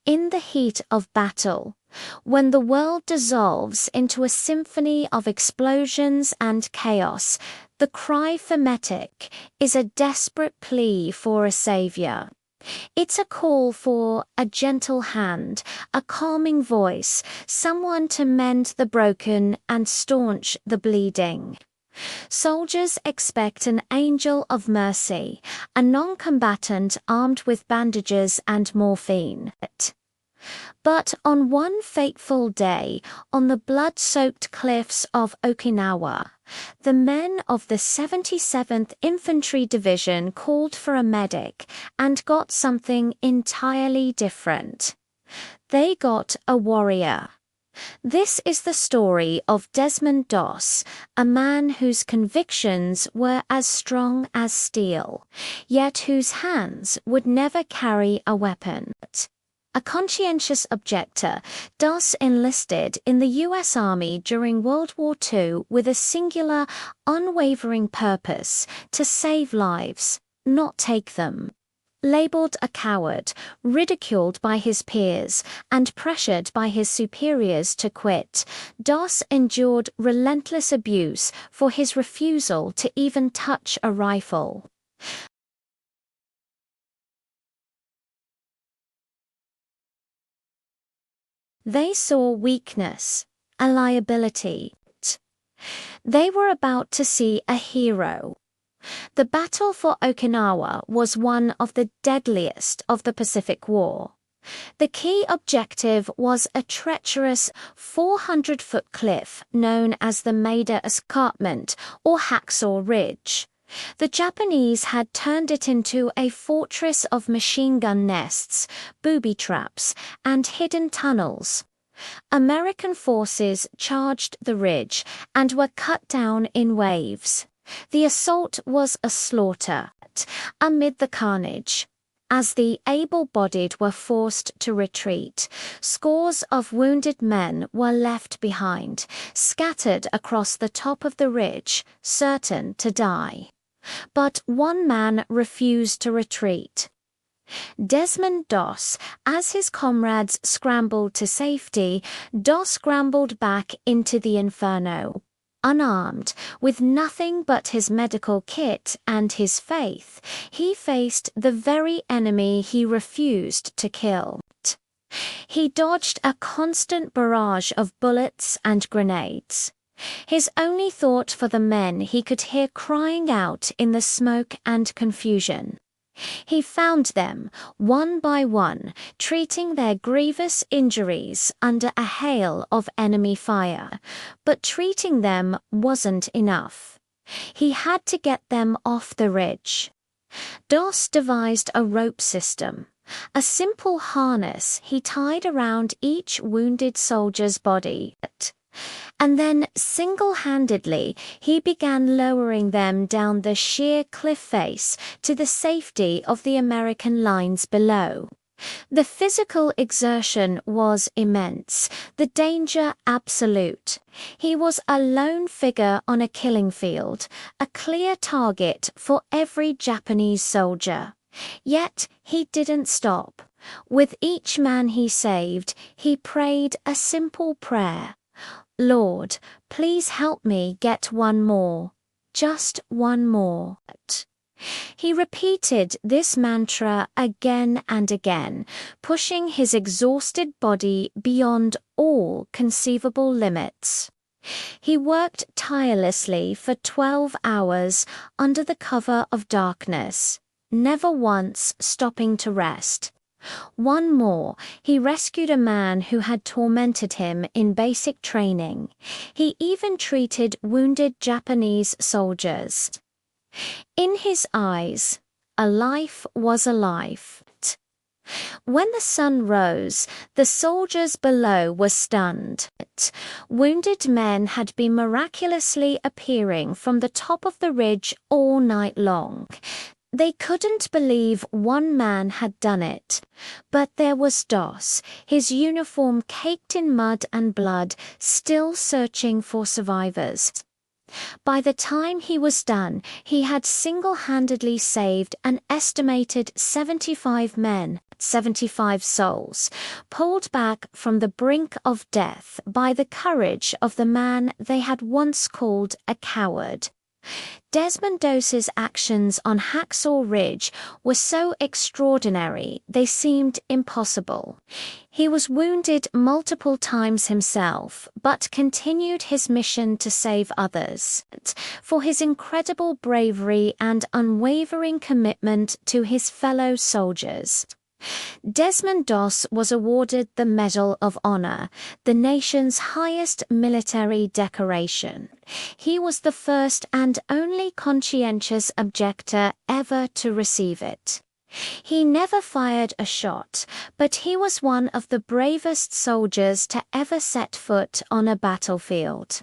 In the heat of battle, when the world dissolves into a symphony of explosions and chaos, the cry for metic is a desperate plea for a savior. It's a call for a gentle hand, a calming voice, someone to mend the broken and staunch the bleeding. Soldiers expect an angel of mercy, a non-combatant armed with bandages and morphine. But on one fateful day, on the blood-soaked cliffs of Okinawa, the men of the 77th Infantry Division called for a medic and got something entirely different. They got a warrior. This is the story of Desmond Doss, a man whose convictions were as strong as steel, yet whose hands would never carry a weapon. A conscientious objector, Doss enlisted in the U.S. Army during World War II with a singular, unwavering purpose: to save lives, not take them. Labeled a coward, ridiculed by his peers, and pressured by his superiors to quit, Doss endured relentless abuse for his refusal to even touch a rifle. They saw weakness, a liability. They were about to see a hero. The battle for Okinawa was one of the deadliest of the Pacific War. The key objective was a treacherous 400-foot cliff known as the Maida Escarpment or Hacksaw Ridge. The Japanese had turned it into a fortress of machine gun nests, booby traps, and hidden tunnels. American forces charged the ridge and were cut down in waves. The assault was a slaughter. Amid the carnage, as the able-bodied were forced to retreat, scores of wounded men were left behind, scattered across the top of the ridge, certain to die. But one man refused to retreat. Desmond Doss, as his comrades scrambled to safety, Doss scrambled back into the inferno. Unarmed, with nothing but his medical kit and his faith, he faced the very enemy he refused to kill. He dodged a constant barrage of bullets and grenades. His only thought for the men he could hear crying out in the smoke and confusion. He found them, one by one, treating their grievous injuries under a hail of enemy fire. But treating them wasn't enough. He had to get them off the ridge. Doss devised a rope system, a simple harness he tied around each wounded soldier's body. And then, single-handedly, he began lowering them down the sheer cliff face to the safety of the American lines below. The physical exertion was immense, the danger absolute. He was a lone figure on a killing field, a clear target for every Japanese soldier. Yet he didn't stop. With each man he saved, he prayed a simple prayer. Lord, please help me get one more. Just one more. He repeated this mantra again and again, pushing his exhausted body beyond all conceivable limits. He worked tirelessly for 12 hours under the cover of darkness, never once stopping to rest. One more, he rescued a man who had tormented him in basic training. He even treated wounded Japanese soldiers. In his eyes, a life was a life. When the sun rose, the soldiers below were stunned. Wounded men had been miraculously appearing from the top of the ridge all night long. They couldn't believe one man had done it. But there was Doss, his uniform caked in mud and blood, still searching for survivors. By the time he was done, he had single-handedly saved an estimated 75 men, 75 souls, pulled back from the brink of death by the courage of the man they had once called a coward. Desmond Doss's actions on Hacksaw Ridge were so extraordinary they seemed impossible. He was wounded multiple times himself, but continued his mission to save others. For his incredible bravery and unwavering commitment to his fellow soldiers. Desmond Doss was awarded the Medal of Honor, the nation's highest military decoration. He was the first and only conscientious objector ever to receive it. He never fired a shot, but he was one of the bravest soldiers to ever set foot on a battlefield.